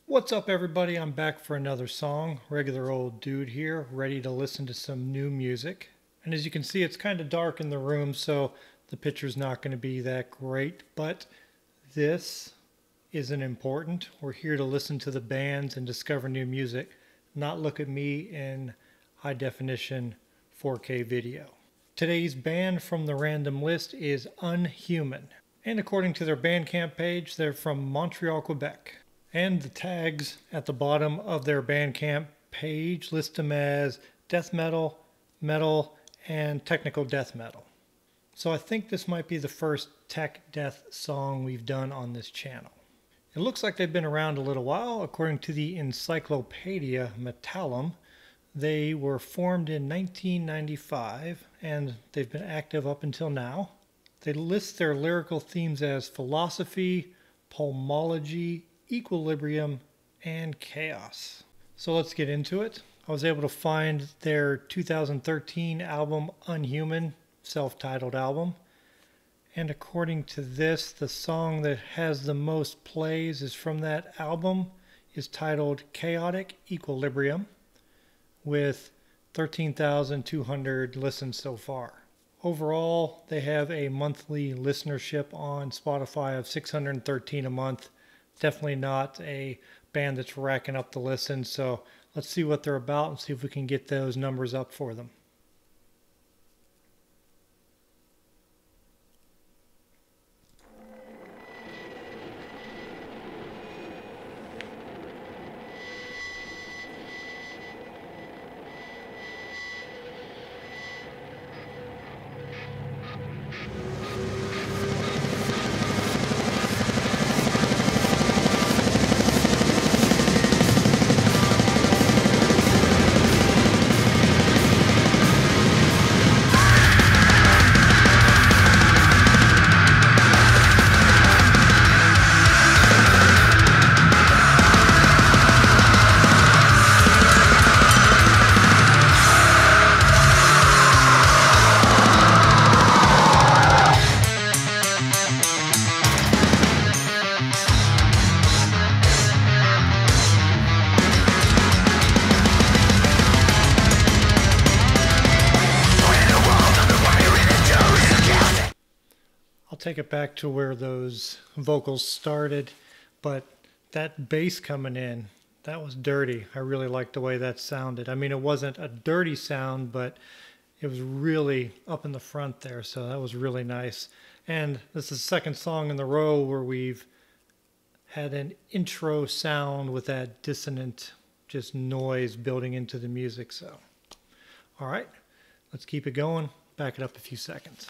What's up, everybody? I'm back for another song. Regular old dude here, ready to listen to some new music. And as you can see, it's kind of dark in the room, so the picture's not going to be that great, but this isn't important. We're here to listen to the bands and discover new music, not look at me in high definition 4K video. Today's band from the random list is Unhuman. And according to their Bandcamp page, they're from Montreal, Quebec. And the tags at the bottom of their Bandcamp page list them as death metal, metal, and technical death metal. So I think this might be the first tech death song we've done on this channel. It looks like they've been around a little while. According to the Encyclopedia Metallum, they were formed in 1995 and they've been active up until now. They list their lyrical themes as philosophy, pulmology, equilibrium, and chaos. So let's get into it. I was able to find their 2013 album Unhuman, self-titled album. And according to this, the song that has the most plays is from that album is titled Chaotic Equilibrium with 13,200 listens so far. Overall, they have a monthly listenership on Spotify of 613 a month. Definitely not a band that's racking up the listens, so let's see what they're about and see if we can get those numbers up for them. Take it back to where those vocals started, but that bass coming in, that was dirty. I really liked the way that sounded. I mean, it wasn't a dirty sound, but it was really up in the front there, so that was really nice. And this is the second song in the row where we've had an intro sound with that dissonant just noise building into the music. So all right, let's keep it going. Back it up a few seconds.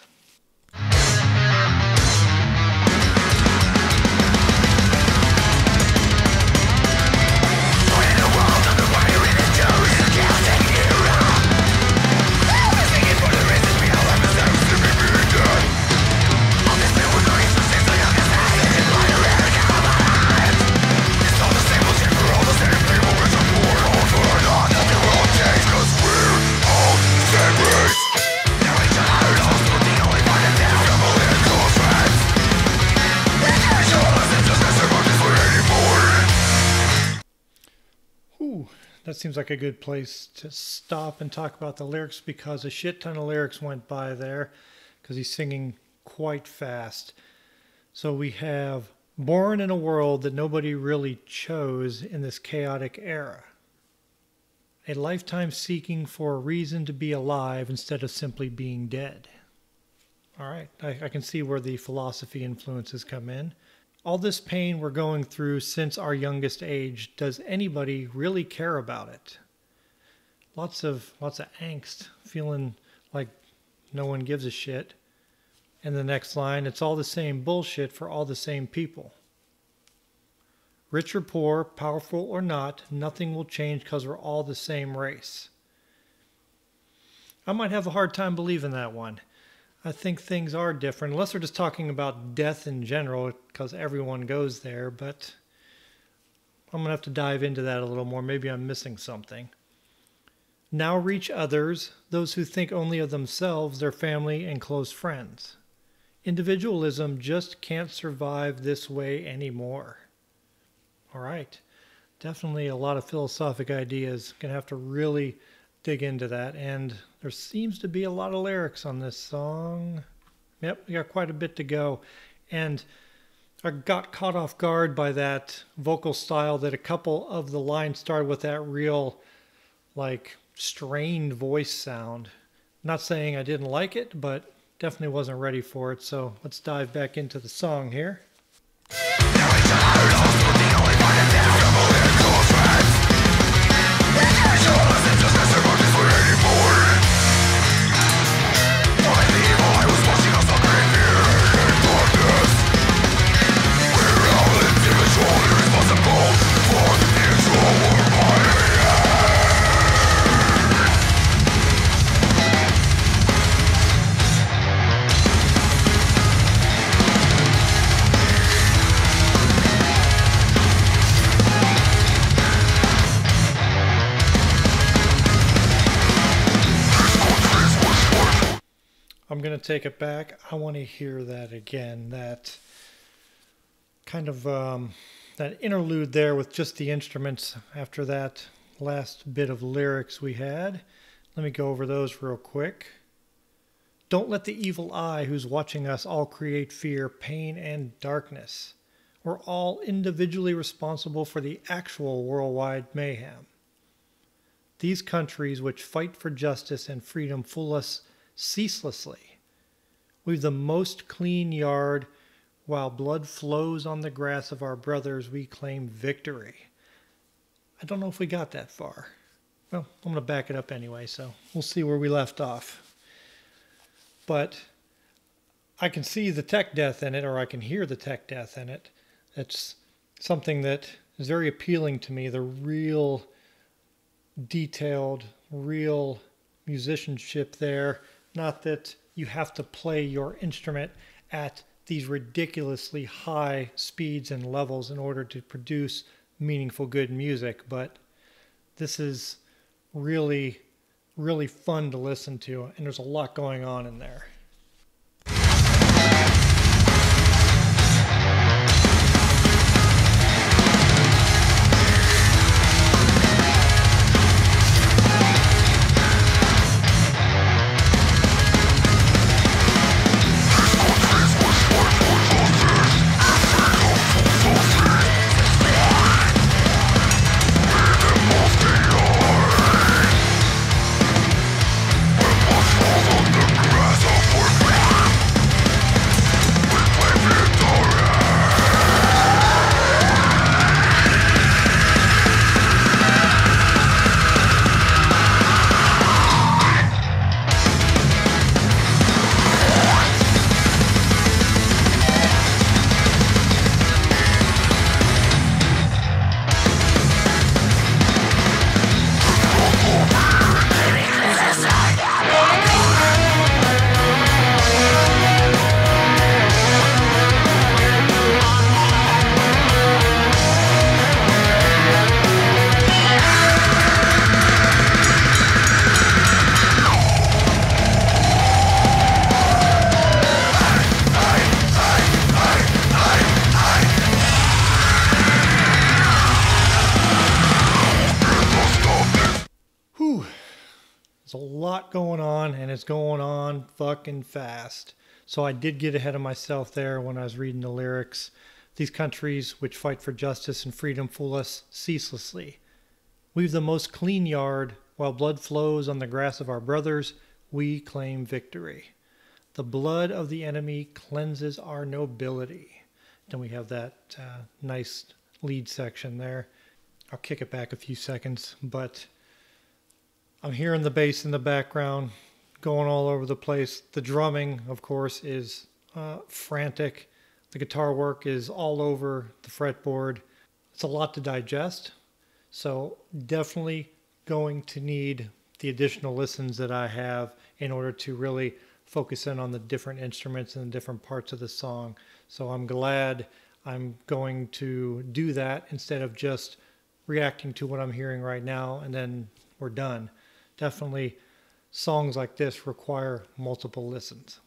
That seems like a good place to stop and talk about the lyrics because a shit ton of lyrics went by there because he's singing quite fast. So we have born in a world that nobody really chose in this chaotic era. A lifetime seeking for a reason to be alive instead of simply being dead. All right, I can see where the philosophy influences come in. All this pain we're going through since our youngest age, does anybody really care about it? Lots of angst, feeling like no one gives a shit. And the next line, it's all the same bullshit for all the same people. Rich or poor, powerful or not, nothing will change because we're all the same race. I might have a hard time believing that one. I think things are different, unless we're just talking about death in general, because everyone goes there, but I'm going to have to dive into that a little more. Maybe I'm missing something. Now reach others, those who think only of themselves, their family, and close friends. Individualism just can't survive this way anymore. All right. Definitely a lot of philosophic ideas. Gonna have to really dig into that. And there seems to be a lot of lyrics on this song. Yep, we got quite a bit to go. And I got caught off guard by that vocal style that a couple of the lines started with that real, like, strained voice sound. Not saying I didn't like it, but definitely wasn't ready for it. So let's dive back into the song here. I'm going to take it back. I want to hear that again. That kind of that interlude there with just the instruments after that last bit of lyrics we had. Let me go over those real quick. Don't let the evil eye who's watching us all create fear, pain, and darkness. We're all individually responsible for the actual worldwide mayhem. These countries which fight for justice and freedom fool us ceaselessly. We've the most clean yard, while blood flows on the grass of our brothers, we claim victory. I don't know if we got that far. Well, I'm going to back it up anyway, so we'll see where we left off. But I can see the tech death in it, or I can hear the tech death in it. It's something that is very appealing to me, the real detailed, real musicianship there. Not that you have to play your instrument at these ridiculously high speeds and levels in order to produce meaningful, good music, but this is really, really fun to listen to, and there's a lot going on in there. There's a lot going on, and it's going on fucking fast. So I did get ahead of myself there when I was reading the lyrics. These countries which fight for justice and freedom fool us ceaselessly. We've the most clean yard, while blood flows on the grass of our brothers, we claim victory. The blood of the enemy cleanses our nobility. Then we have that nice lead section there. I'll kick it back a few seconds, but I'm hearing the bass in the background going all over the place. The drumming, of course, is frantic. The guitar work is all over the fretboard. It's a lot to digest, so definitely going to need the additional listens that I have in order to really focus in on the different instruments and the different parts of the song. So I'm glad I'm going to do that instead of just reacting to what I'm hearing right now and then we're done. Definitely songs like this require multiple listens.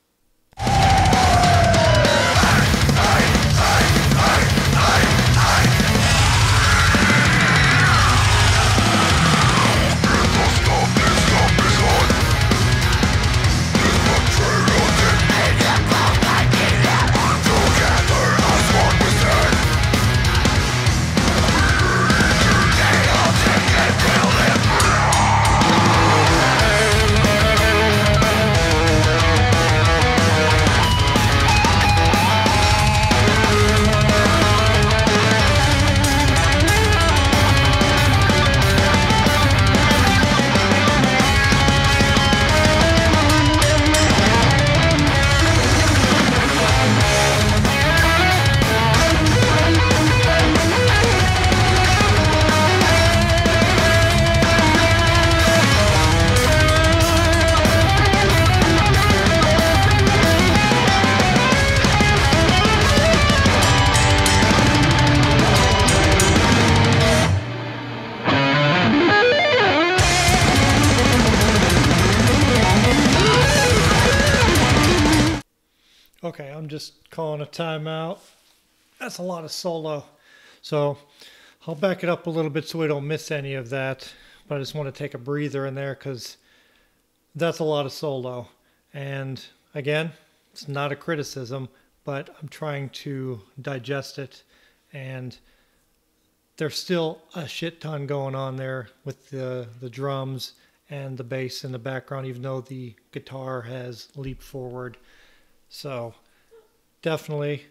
Okay, I'm just calling a timeout. That's a lot of solo. So I'll back it up a little bit so we don't miss any of that. But I just want to take a breather in there because that's a lot of solo. And again, it's not a criticism, but I'm trying to digest it. And there's still a shit ton going on there with the drums and the bass in the background, even though the guitar has leaped forward. So definitely,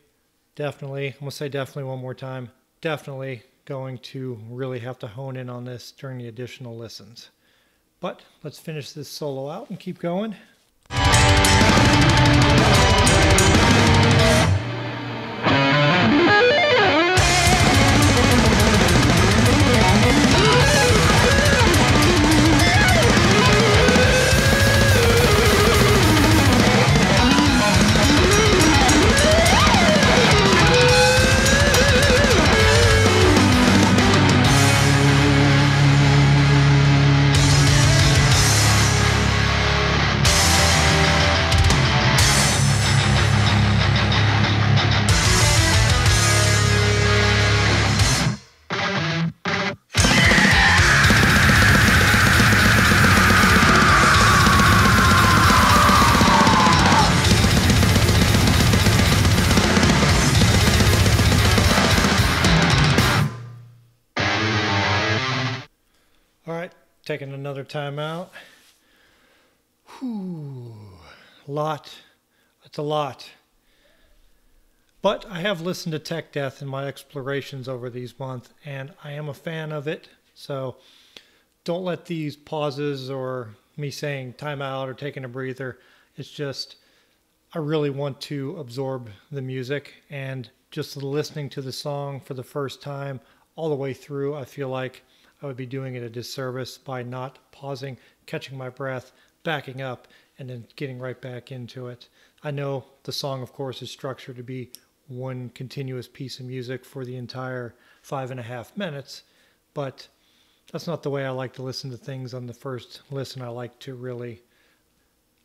I'm going to say definitely one more time, definitely going to really have to hone in on this during the additional listens. But let's finish this solo out and keep going. All right, taking another time out. Whew, it's a lot. But I have listened to Tech Death in my explorations over these months, and I am a fan of it. So don't let these pauses or me saying time out or taking a breather. It's just, I really want to absorb the music, and just listening to the song for the first time all the way through, I feel like I would be doing it a disservice by not pausing, catching my breath, backing up, and then getting right back into it. I know the song, of course, is structured to be one continuous piece of music for the entire 5.5 minutes, but that's not the way I like to listen to things on the first listen. I like to really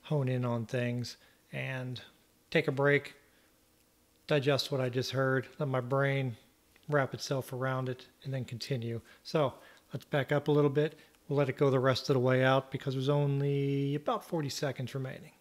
hone in on things and take a break, digest what I just heard, let my brain wrap itself around it, and then continue. So let's back up a little bit. We'll let it go the rest of the way out because there's only about 40 seconds remaining.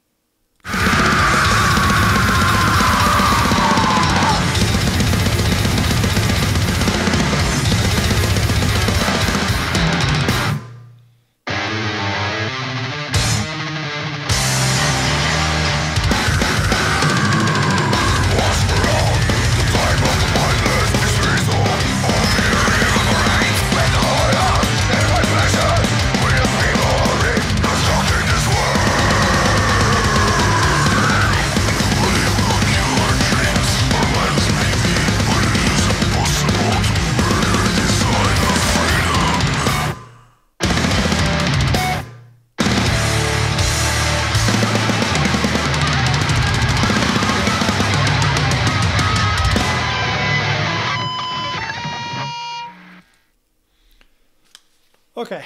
Okay.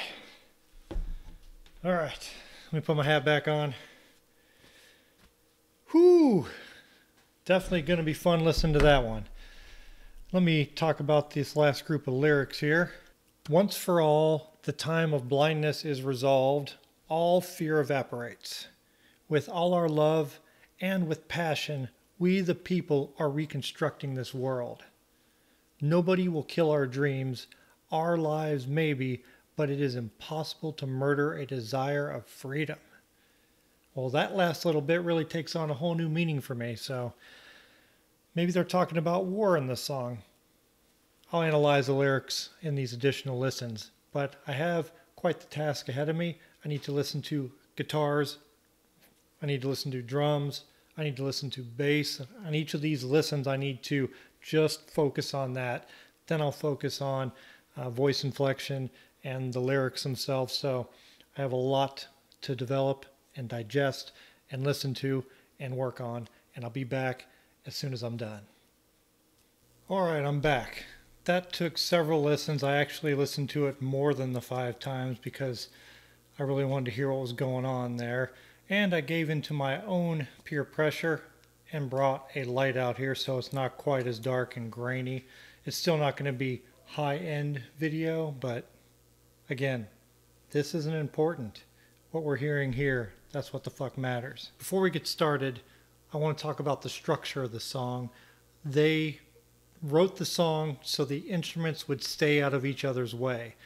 All right. Let me put my hat back on. Whew. Definitely going to be fun listening to that one. Let me talk about this last group of lyrics here. Once for all, the time of blindness is resolved. All fear evaporates. With all our love and with passion, we the people are reconstructing this world. Nobody will kill our dreams, our lives maybe, but it is impossible to murder a desire of freedom. Well, that last little bit really takes on a whole new meaning for me, so maybe they're talking about war in this song. I'll analyze the lyrics in these additional listens, but I have quite the task ahead of me. I need to listen to guitars, I need to listen to drums, I need to listen to bass. On each of these listens, I need to just focus on that. Then I'll focus on voice inflection and the lyrics themselves. So I have a lot to develop and digest and listen to and work on, and I'll be back as soon as I'm done. All right, I'm back. That took several listens. I actually listened to it more than the 5 times because I really wanted to hear what was going on there. And I gave into my own peer pressure and brought a light out here so it's not quite as dark and grainy. It's still not going to be high-end video, but again, this isn't important. What we're hearing here, that's what the fuck matters. Before we get started, I want to talk about the structure of the song. They wrote the song so the instruments would stay out of each other's way.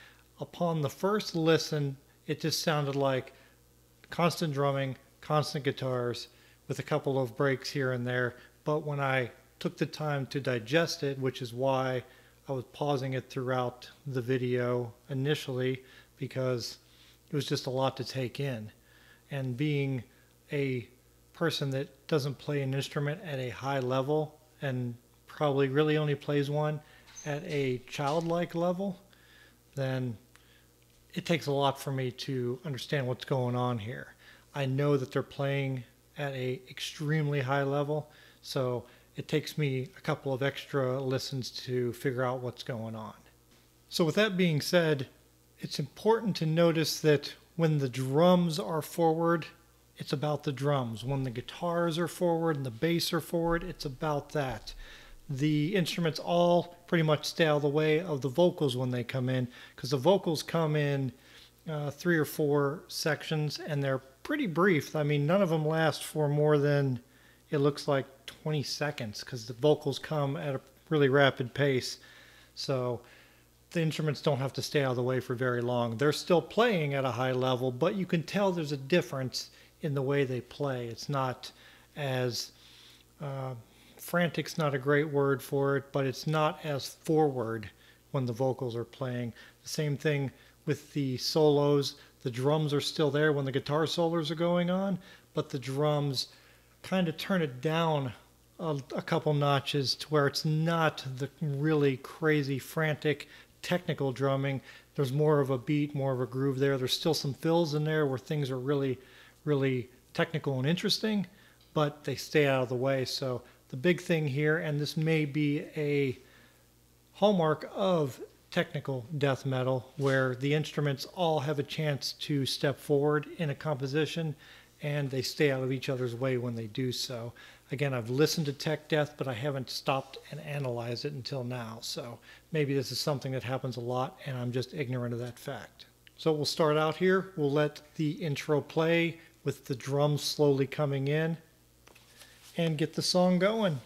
Upon the first listen, it just sounded like constant drumming, constant guitars, with a couple of breaks here and there. But when I took the time to digest it, which is why I was pausing it throughout the video initially, because it was just a lot to take in. And being a person that doesn't play an instrument at a high level, and probably really only plays one at a childlike level, then it takes a lot for me to understand what's going on here. I know that they're playing at a extremely high level, so it takes me a couple of extra listens to figure out what's going on. So with that being said, it's important to notice that when the drums are forward, it's about the drums. When the guitars are forward and the bass are forward, it's about that. The instruments all pretty much stay out of the way of the vocals when they come in, because the vocals come in 3 or 4 sections, and they're pretty brief. I mean, none of them last for more than, it looks like, 20 seconds, because the vocals come at a really rapid pace. So the instruments don't have to stay out of the way for very long. They're still playing at a high level, but you can tell there's a difference in the way they play. It's not as frantic's not a great word for it, but it's not as forward when the vocals are playing. The same thing with the solos. The drums are still there when the guitar solos are going on, but the drums kind of turn it down a couple notches to where it's not the really crazy, frantic, technical drumming. There's more of a beat, more of a groove there. There's still some fills in there where things are really, really technical and interesting, but they stay out of the way. So the big thing here, and this may be a hallmark of technical death metal, where the instruments all have a chance to step forward in a composition, and they stay out of each other's way when they do so. Again, I've listened to tech death, but I haven't stopped and analyzed it until now. So maybe this is something that happens a lot, and I'm just ignorant of that fact. So we'll start out here. We'll let the intro play with the drums slowly coming in and get the song going.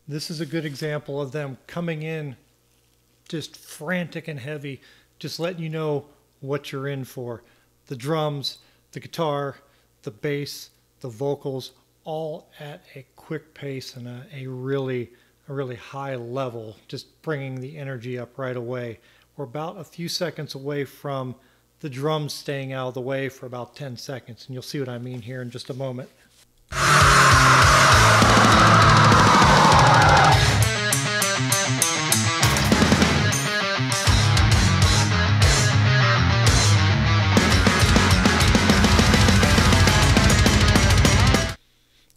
This is a good example of them coming in just frantic and heavy, just letting you know what you're in for. The drums, the guitar, the bass, the vocals, all at a quick pace and a really high level, just bringing the energy up right away. We're about a few seconds away from the drums staying out of the way for about 10 seconds, and you'll see what I mean here in just a moment.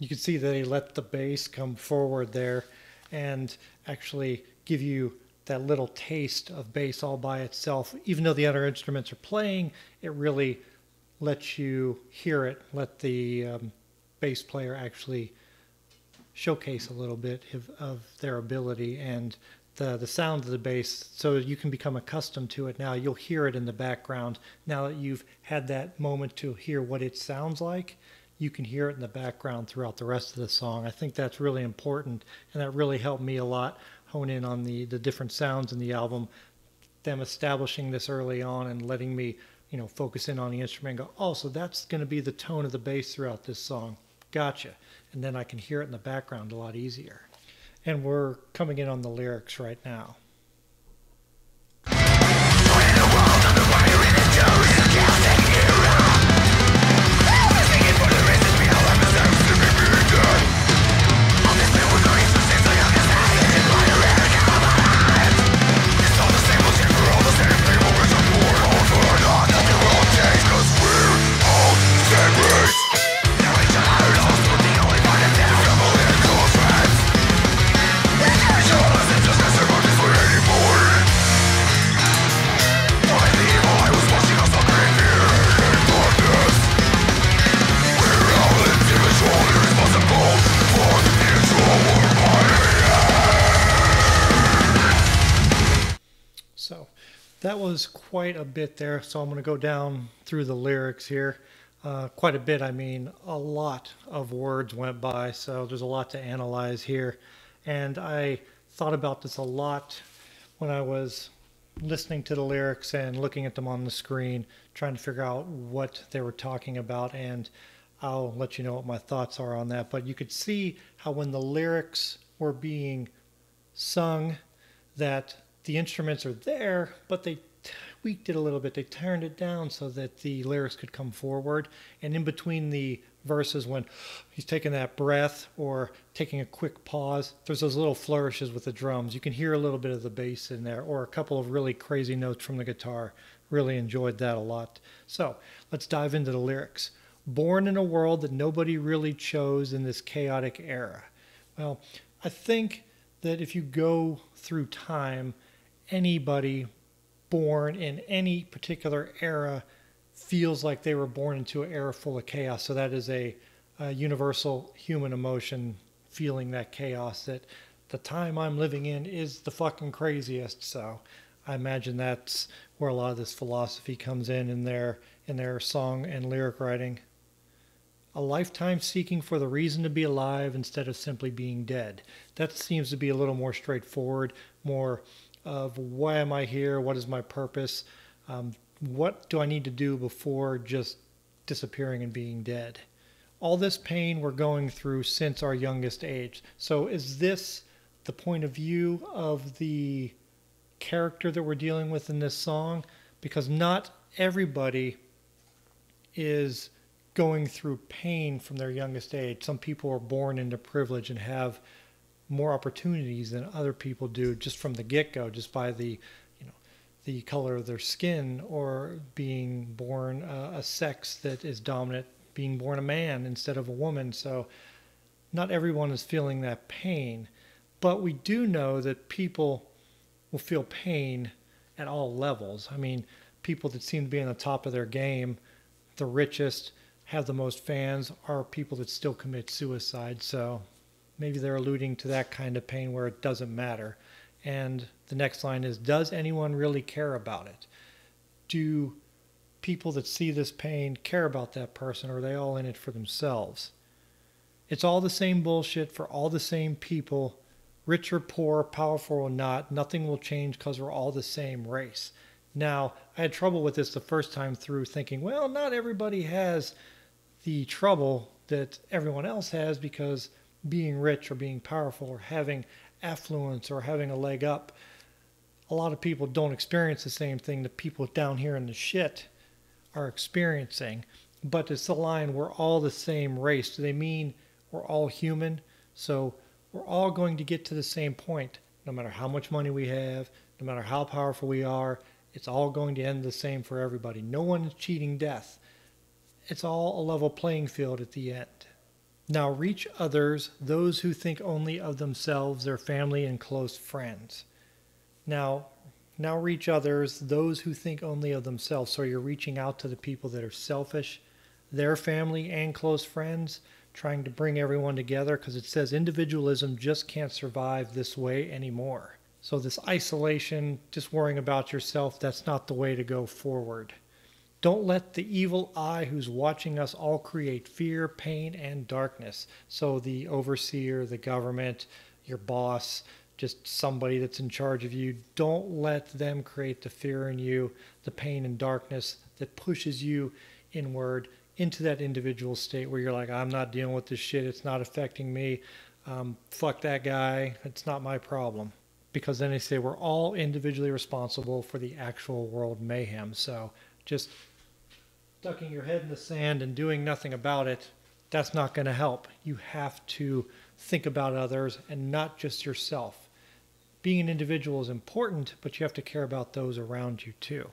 You can see that they let the bass come forward there and actually give you that little taste of bass all by itself. Even though the other instruments are playing, it really lets you hear it, let the bass player actually showcase a little bit of their ability and the sound of the bass, so you can become accustomed to it now. You'll hear it in the background. Now that you've had that moment to hear what it sounds like, you can hear it in the background throughout the rest of the song. I think that's really important, and that really helped me a lot hone in on the different sounds in the album. Them establishing this early on and letting me, focus in on the instrument and go, oh, so that's going to be the tone of the bass throughout this song. Gotcha. And then I can hear it in the background a lot easier. And we're coming in on the lyrics right now. So that was quite a bit there. So I'm going to go down through the lyrics here. Quite a bit, I mean, a lot of words went by. So there's a lot to analyze here. And I thought about this a lot when I was listening to the lyrics and looking at them on the screen, trying to figure out what they were talking about. And I'll let you know what my thoughts are on that. But you could see how when the lyrics were being sung, that the instruments are there, but they tweaked it a little bit. They turned it down so that the lyrics could come forward. And in between the verses, when he's taking that breath or taking a quick pause, there's those little flourishes with the drums. You can hear a little bit of the bass in there, or a couple of really crazy notes from the guitar. Really enjoyed that a lot. So let's dive into the lyrics. Born in a world that nobody really chose in this chaotic era. Well, I think that if you go through time, anybody born in any particular era feels like they were born into an era full of chaos. So that is a universal human emotion, feeling that chaos, that the time I'm living in is the fucking craziest. So I imagine that's where a lot of this philosophy comes in their song and lyric writing. A lifetime seeking for the reason to be alive instead of simply being dead. That seems to be a little more straightforward, more of why am I here? What is my purpose? What do I need to do before just disappearing and being dead? All this pain we're going through since our youngest age. So is this the point of view of the character that we're dealing with in this song? Because not everybody is going through pain from their youngest age. Some people are born into privilege and have more opportunities than other people do just from the get-go, just by the color of their skin, or being born a sex that is dominant, being born a man instead of a woman. So not everyone is feeling that pain, but we do know that people will feel pain at all levels. I mean, people that seem to be on the top of their game, the richest, have the most fans, are people that still commit suicide. So maybe they're alluding to that kind of pain where it doesn't matter. And the next line is, does anyone really care about it? Do people that see this pain care about that person, or are they all in it for themselves? It's all the same bullshit for all the same people, rich or poor, powerful or not. Nothing will change because we're all the same race. Now, I had trouble with this the first time through, thinking, well, not everybody has the trouble that everyone else has, because being rich or being powerful or having affluence or having a leg up, a lot of people don't experience the same thing that people down here in the shit are experiencing. But it's the line, we're all the same race. Do they mean we're all human? So we're all going to get to the same point, no matter how much money we have, no matter how powerful we are. It's all going to end the same for everybody. No one is cheating death. It's all a level playing field at the end. Now reach others, those who think only of themselves, their family and close friends. Now reach others, those who think only of themselves. So you're reaching out to the people that are selfish, their family and close friends, trying to bring everyone together, because it says individualism just can't survive this way anymore. So this isolation, just worrying about yourself, that's not the way to go forward. Don't let the evil eye who's watching us all create fear, pain, and darkness. So the overseer, the government, your boss, just somebody that's in charge of you, don't let them create the fear in you, the pain and darkness that pushes you inward into that individual state where you're like, I'm not dealing with this shit, it's not affecting me. fuck that guy, it's not my problem. Because then they say we're all individually responsible for the actual world mayhem. So just ducking your head in the sand and doing nothing about it, that's not going to help. You have to think about others and not just yourself. Being an individual is important, but you have to care about those around you too.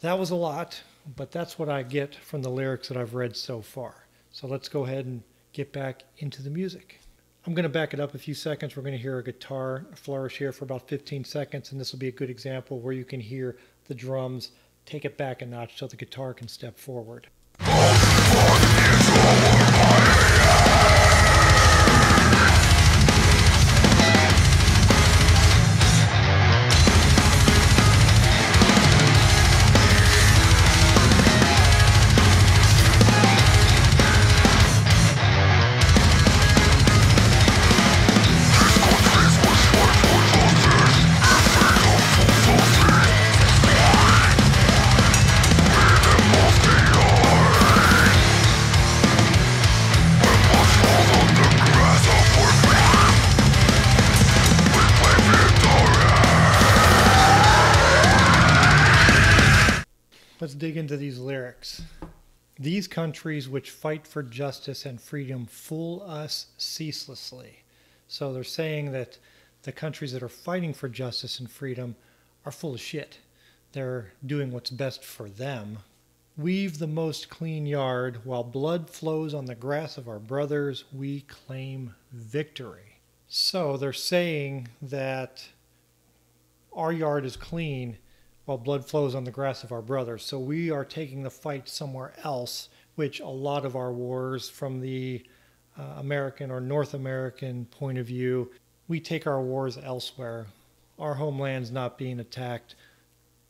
That was a lot, but that's what I get from the lyrics that I've read so far. So let's go ahead and get back into the music. I'm going to back it up a few seconds. We're going to hear a guitar flourish here for about 15 seconds, and this will be a good example where you can hear the drums take it back a notch so the guitar can step forward. Let's dig into these lyrics. These countries which fight for justice and freedom fool us ceaselessly. So they're saying that the countries that are fighting for justice and freedom are full of shit. They're doing what's best for them. We've the most clean yard, while blood flows on the grass of our brothers, we claim victory. So they're saying that our yard is clean while blood flows on the grass of our brothers. So we are taking the fight somewhere else, which a lot of our wars from the American or North American point of view, we take our wars elsewhere. Our homeland's not being attacked.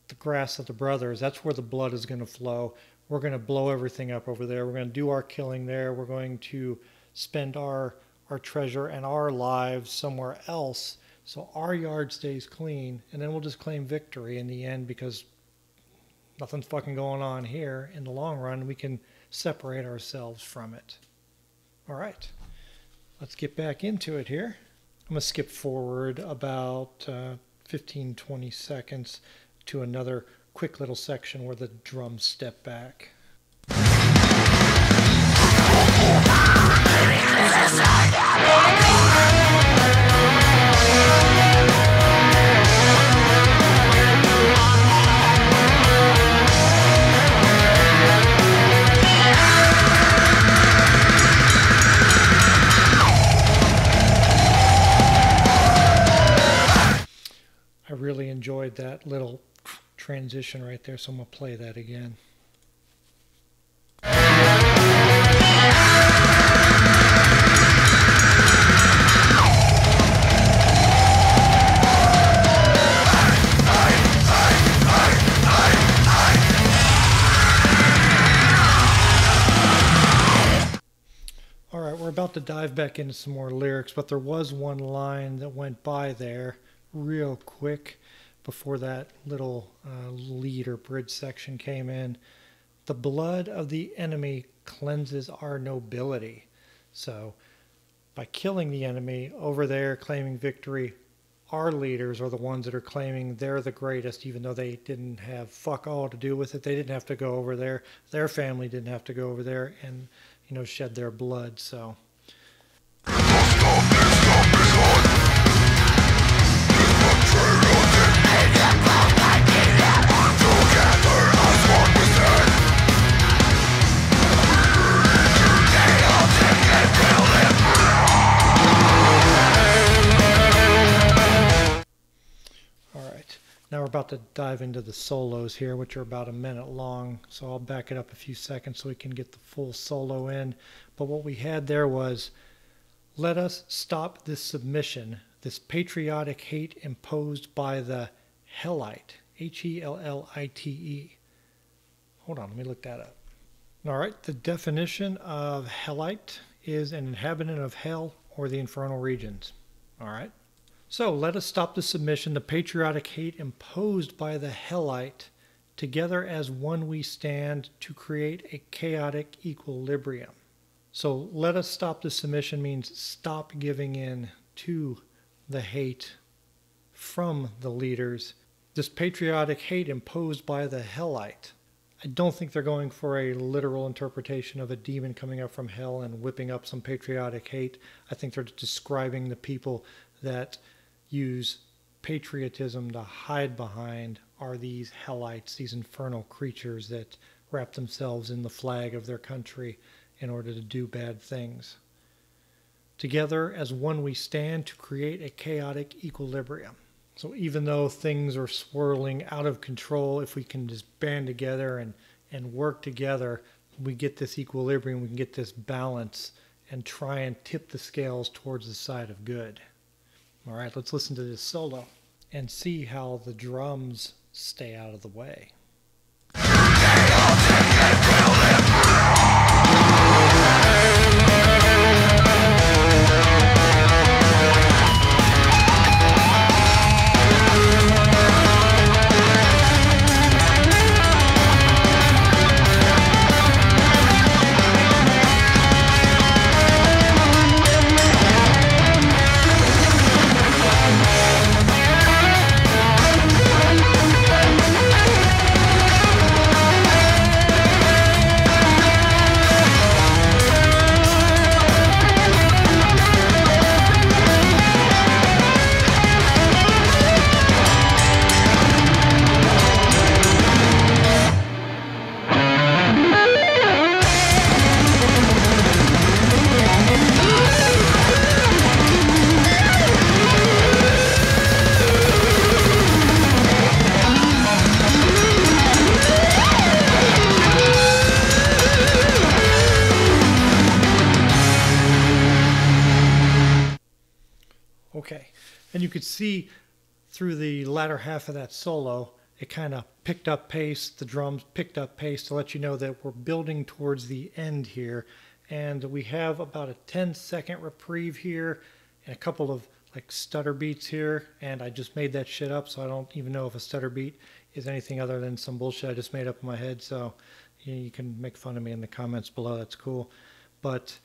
The grass of the brothers, that's where the blood is going to flow. We're going to blow everything up over there. We're going to do our killing there. We're going to spend our treasure and our lives somewhere else. So our yard stays clean, and then we'll just claim victory in the end because nothing's fucking going on here. In the long run, we can separate ourselves from it. All right, let's get back into it here. I'm going to skip forward about 15, 20 seconds to another quick little section where the drums step back. I really enjoyed that little transition right there, so I'm going to play that again. All right, we're about to dive back into some more lyrics, but there was one line that went by there real quick before that little lead or bridge section came in. The blood of the enemy cleanses our nobility. So by killing the enemy over there, claiming victory, our leaders are the ones that are claiming they're the greatest, even though they didn't have fuck all to do with it. They didn't have to go over there. Their family didn't have to go over there and, you know, shed their blood. So now we're about to dive into the solos here, which are about a minute long. So I'll back it up a few seconds so we can get the full solo in. But what we had there was, let us stop this submission, this patriotic hate imposed by the Hellite, Hellite. Hold on, let me look that up. All right, the definition of Hellite is an inhabitant of hell or the infernal regions. All right. So let us stop the submission, the patriotic hate imposed by the Hellite. Together as one we stand to create a chaotic equilibrium. So let us stop the submission means stop giving in to the hate from the leaders, this patriotic hate imposed by the Hellite. I don't think they're going for a literal interpretation of a demon coming up from hell and whipping up some patriotic hate. I think they're describing the people that use patriotism to hide behind are these Hellites, these infernal creatures that wrap themselves in the flag of their country in order to do bad things. Together as one we stand to create a chaotic equilibrium. So even though things are swirling out of control, if we can just band together and work together, we get this equilibrium, we can get this balance and try and tip the scales towards the side of good. All right, let's listen to this solo and see how the drums stay out of the way. Okay, and you could see through the latter half of that solo, it kind of picked up pace, the drums picked up pace to let you know that we're building towards the end here. And we have about a 10-second reprieve here and a couple of like stutter beats here. And I just made that shit up, so I don't even know if a stutter beat is anything other than some bullshit I just made up in my head. So you can make fun of me in the comments below, that's cool. But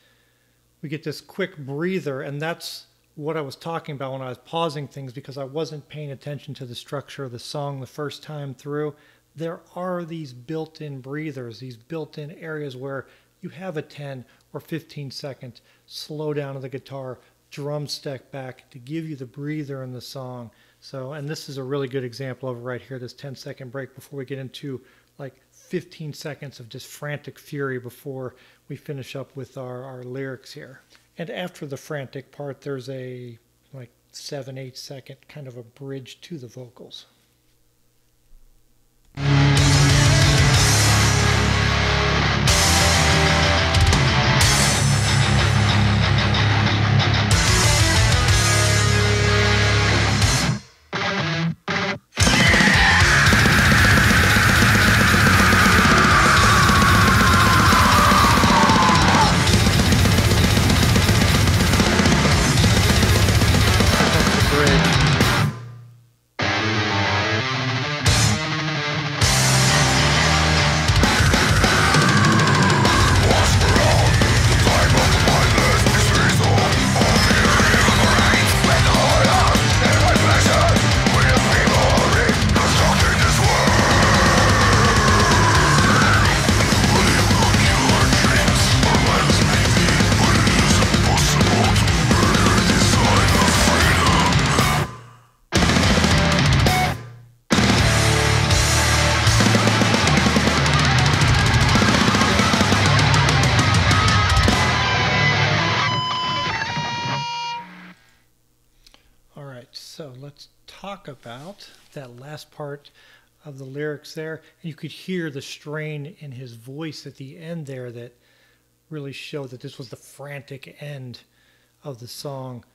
we get this quick breather, and that's what I was talking about when I was pausing things, because I wasn't paying attention to the structure of the song the first time through. There are these built-in breathers, these built-in areas where you have a 10 or 15 second slow down of the guitar, drum step back to give you the breather in the song. So, and this is a really good example of it right here, this 10-second break before we get into like 15 seconds of just frantic fury before we finish up with our lyrics here. And after the frantic part, there's a like 7-8 second kind of a bridge to the vocals. So let's talk about that last part of the lyrics there. You could hear the strain in his voice at the end there that really showed that this was the frantic end of the song.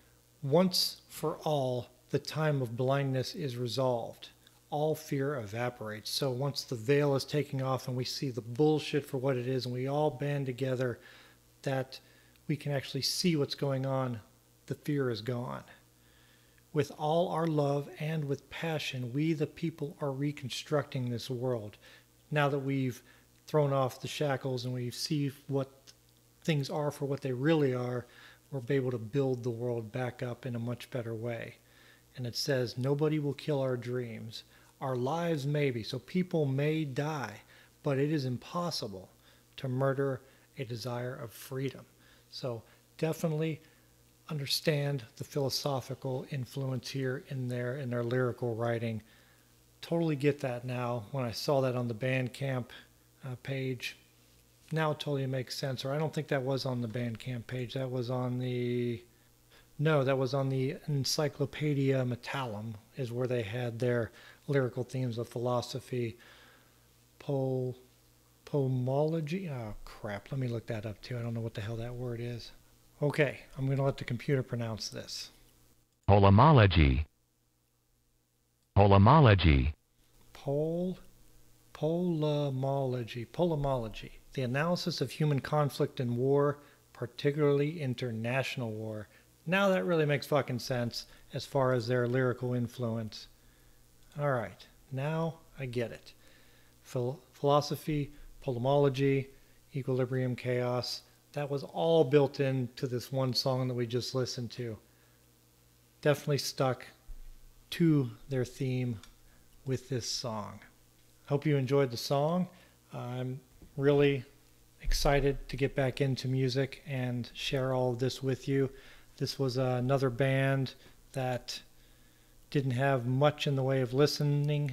Once for all, the time of blindness is resolved. All fear evaporates. So once the veil is taking off and we see the bullshit for what it is and we all band together, that we can actually see what's going on, the fear is gone. With all our love and with passion, we the people are reconstructing this world. Now that we've thrown off the shackles and we see what things are for what they really are, we'll be able to build the world back up in a much better way. And it says, nobody will kill our dreams. Our lives maybe, so people may die, but it is impossible to murder a desire of freedom. So definitely understand the philosophical influence here in their lyrical writing. Totally get that now. When I saw that on the Bandcamp page, now it totally makes sense. Or I don't think that was on the Bandcamp page. That was on the... No, that was on the Encyclopedia Metallum, is where they had their lyrical themes of philosophy, pomology. Oh, crap. Let me look that up, too. I don't know what the hell that word is. Okay, I'm going to let the computer pronounce this. Polemology. Polemology. Polemology. The analysis of human conflict and war, particularly international war. Now that really makes fucking sense as far as their lyrical influence. All right, now I get it. Philosophy, polemology, equilibrium, chaos. That was all built into this one song that we just listened to. Definitely stuck to their theme with this song. Hope you enjoyed the song. I'm really excited to get back into music and share all of this with you. This was another band that didn't have much in the way of listens.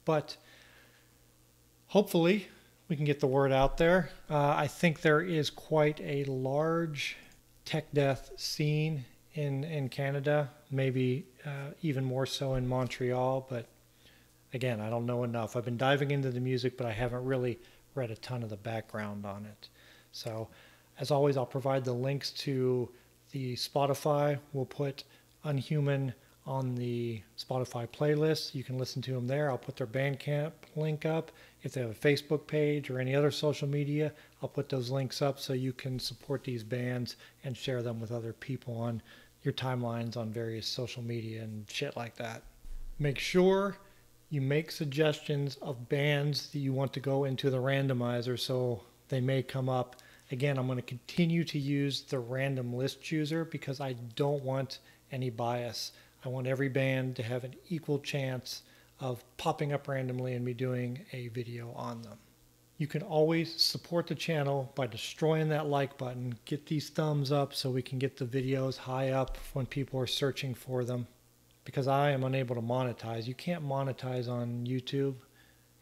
But hopefully we can get the word out there. I think there is quite a large tech death scene in Canada, maybe even more so in Montreal, but again, I don't know enough. I've been diving into the music, but I haven't really read a ton of the background on it. So as always, I'll provide the links to the Spotify. We'll put Unhuman on the Spotify playlist. You can listen to them there. I'll put their Bandcamp link up. If they have a Facebook page or any other social media, I'll put those links up so you can support these bands and share them with other people on your timelines on various social media and shit like that. Make sure you make suggestions of bands that you want to go into the randomizer so they may come up. Again, I'm going to continue to use the random list chooser because I don't want any bias. I want every band to have an equal chance of popping up randomly and me doing a video on them. You can always support the channel by destroying that like button. Get these thumbs up so we can get the videos high up when people are searching for them. Because I am unable to monetize. You can't monetize on YouTube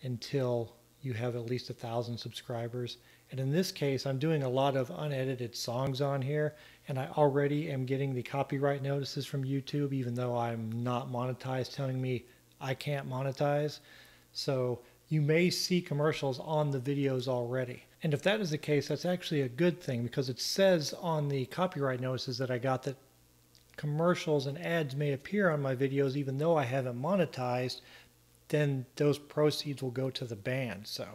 until you have at least 1,000 subscribers. And in this case, I'm doing a lot of unedited songs on here, and I already am getting the copyright notices from YouTube, even though I'm not monetized, telling me I can't monetize. So you may see commercials on the videos already. And if that is the case, that's actually a good thing, because it says on the copyright notices that I got that commercials and ads may appear on my videos even though I haven't monetized, then those proceeds will go to the band. So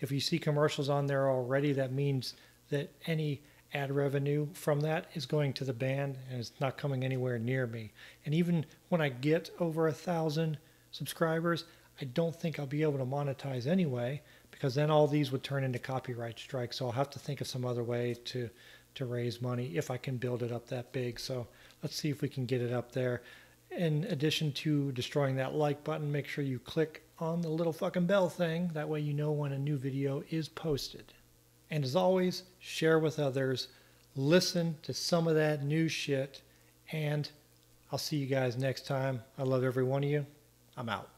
if you see commercials on there already, that means that any ad revenue from that is going to the band and it's not coming anywhere near me. And even when I get over 1,000 subscribers, I don't think I'll be able to monetize anyway, because then all these would turn into copyright strikes. So I'll have to think of some other way to raise money if I can build it up that big. So let's see if we can get it up there. In addition to destroying that like button, make sure you click on the little fucking bell thing. That way you know when a new video is posted. And as always, share with others, listen to some of that new shit, and I'll see you guys next time. I love every one of you. I'm out.